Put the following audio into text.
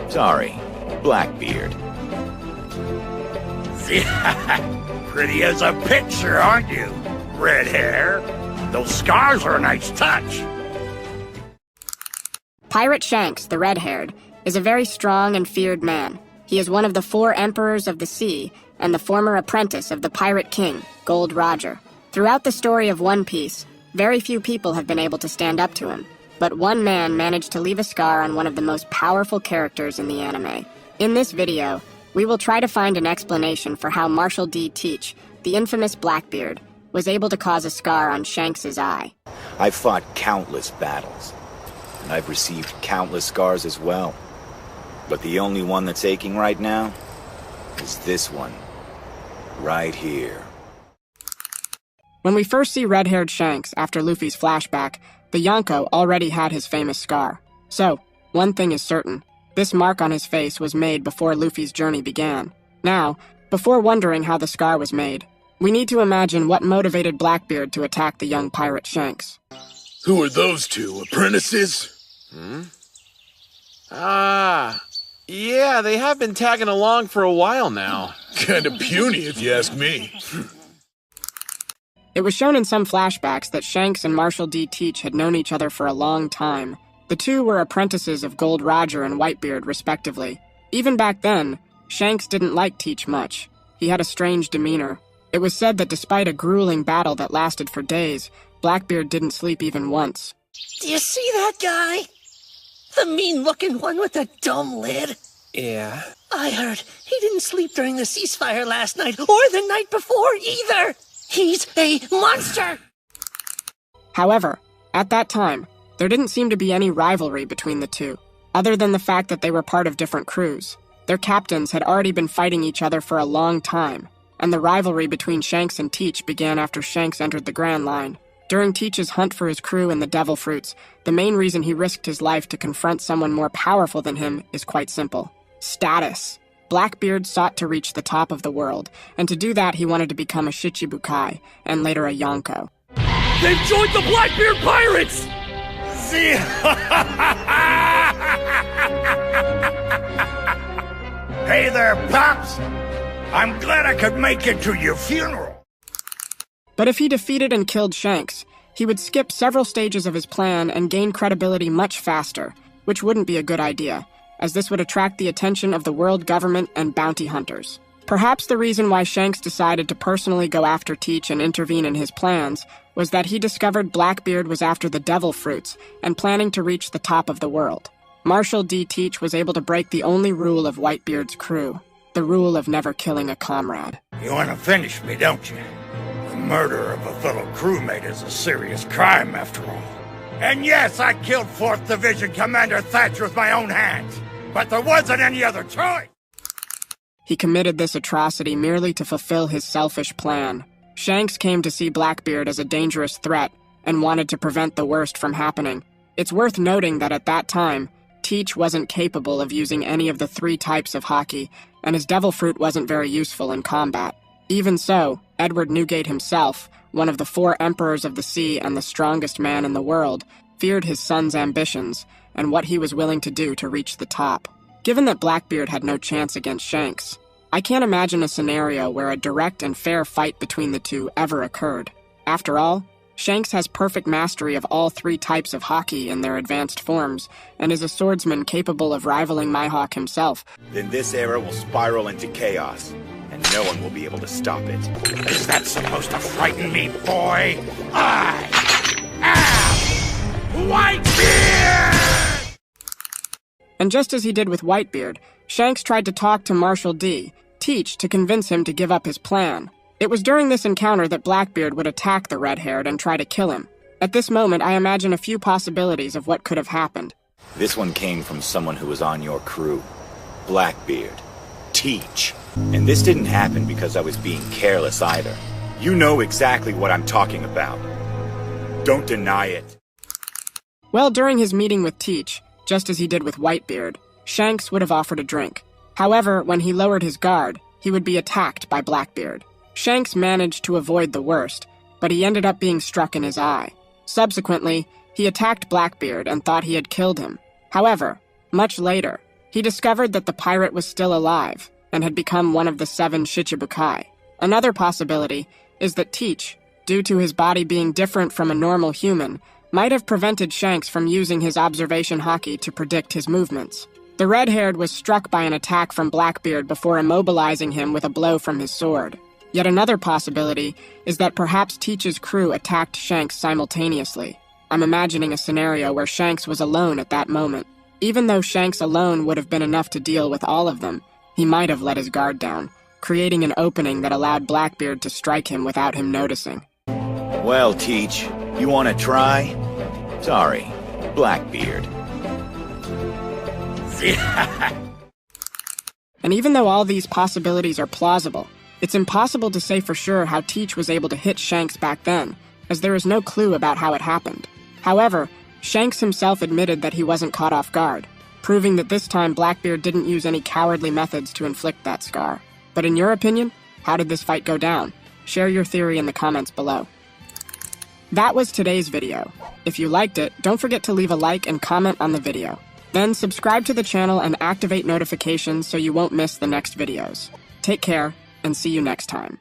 Sorry, Blackbeard. Pretty as a picture, aren't you? Red hair. Those scars are a nice touch. Pirate Shanks, the red-haired, is a very strong and feared man. He is one of the 4 emperors of the sea and the former apprentice of the pirate king, Gold Roger. Throughout the story of One Piece, very few people have been able to stand up to him, but one man managed to leave a scar on one of the most powerful characters in the anime. In this video, we will try to find an explanation for how Marshall D. Teach, the infamous Blackbeard, was able to cause a scar on Shanks' eye. I've fought countless battles, and I've received countless scars as well. But the only one that's aching right now is this one, right here. When we first see red-haired Shanks after Luffy's flashback, the Yonko already had his famous scar. So, one thing is certain. This mark on his face was made before Luffy's journey began. Now, before wondering how the scar was made, we need to imagine what motivated Blackbeard to attack the young pirate Shanks. Who are those 2, apprentices? Yeah, they have been tagging along for a while now. Kinda puny, if you ask me. It was shown in some flashbacks that Shanks and Marshall D. Teach had known each other for a long time. The 2 were apprentices of Gold Roger and Whitebeard, respectively. Even back then, Shanks didn't like Teach much. He had a strange demeanor. It was said that despite a grueling battle that lasted for days, Blackbeard didn't sleep even once. Do you see that guy? The mean-looking one with the dumb lid? Yeah. I heard he didn't sleep during the ceasefire last night or the night before either. He's a monster! However, at that time, there didn't seem to be any rivalry between the 2, other than the fact that they were part of different crews. Their captains had already been fighting each other for a long time, and the rivalry between Shanks and Teach began after Shanks entered the Grand Line. During Teach's hunt for his crew in the Devil Fruits, the main reason he risked his life to confront someone more powerful than him is quite simple. Status. Blackbeard sought to reach the top of the world, and to do that he wanted to become a Shichibukai, and later a Yonko. They've joined the Blackbeard Pirates! See? Hey there, Pops! I'm glad I could make it to your funeral. But if he defeated and killed Shanks, he would skip several stages of his plan and gain credibility much faster, which wouldn't be a good idea, as this would attract the attention of the world government and bounty hunters. Perhaps the reason why Shanks decided to personally go after Teach and intervene in his plans was that he discovered Blackbeard was after the Devil Fruits and planning to reach the top of the world. Marshall D. Teach was able to break the only rule of Whitebeard's crew, the rule of never killing a comrade. You want to finish me, don't you? The murder of a fellow crewmate is a serious crime, after all. And yes, I killed 4th Division Commander Thatcher with my own hands, but there wasn't any other choice. He committed this atrocity merely to fulfill his selfish plan. Shanks came to see Blackbeard as a dangerous threat and wanted to prevent the worst from happening. It's worth noting that at that time, Teach wasn't capable of using any of the 3 types of haki, and his Devil Fruit wasn't very useful in combat. Even so, Edward Newgate himself, one of the 4 emperors of the sea and the strongest man in the world, feared his son's ambitions and what he was willing to do to reach the top. Given that Blackbeard had no chance against Shanks, I can't imagine a scenario where a direct and fair fight between the 2 ever occurred. After all, Shanks has perfect mastery of all 3 types of haki in their advanced forms, and is a swordsman capable of rivaling Mihawk himself. Then this era will spiral into chaos, and no one will be able to stop it. Is that supposed to frighten me, boy? I am Whitebeard! And just as he did with Whitebeard, Shanks tried to talk to Marshall D. Teach to convince him to give up his plan. It was during this encounter that Blackbeard would attack the red-haired and try to kill him. At this moment, I imagine a few possibilities of what could have happened. This one came from someone who was on your crew. Blackbeard. Teach. And this didn't happen because I was being careless either. You know exactly what I'm talking about. Don't deny it. Well, during his meeting with Teach, just as he did with Whitebeard, Shanks would have offered a drink. However, when he lowered his guard, he would be attacked by Blackbeard. Shanks managed to avoid the worst, but he ended up being struck in his eye. Subsequently, he attacked Blackbeard and thought he had killed him. However, much later, He discovered that the pirate was still alive and had become one of the 7 Shichibukai. Another possibility is that Teach, due to his body being different from a normal human, might have prevented Shanks from using his observation haki to predict his movements. The red-haired was struck by an attack from Blackbeard before immobilizing him with a blow from his sword. Yet another possibility is that perhaps Teach's crew attacked Shanks simultaneously. I'm imagining a scenario where Shanks was alone at that moment. Even though Shanks alone would have been enough to deal with all of them, he might have let his guard down, creating an opening that allowed Blackbeard to strike him without him noticing. Well, Teach, you want to try? Sorry, Blackbeard. And even though all these possibilities are plausible, it's impossible to say for sure how Teach was able to hit Shanks back then, as there is no clue about how it happened. However, Shanks himself admitted that he wasn't caught off guard, proving that this time Blackbeard didn't use any cowardly methods to inflict that scar. But in your opinion, how did this fight go down? Share your theory in the comments below. That was today's video. If you liked it, don't forget to leave a like and comment on the video. Then subscribe to the channel and activate notifications so you won't miss the next videos. Take care, and see you next time.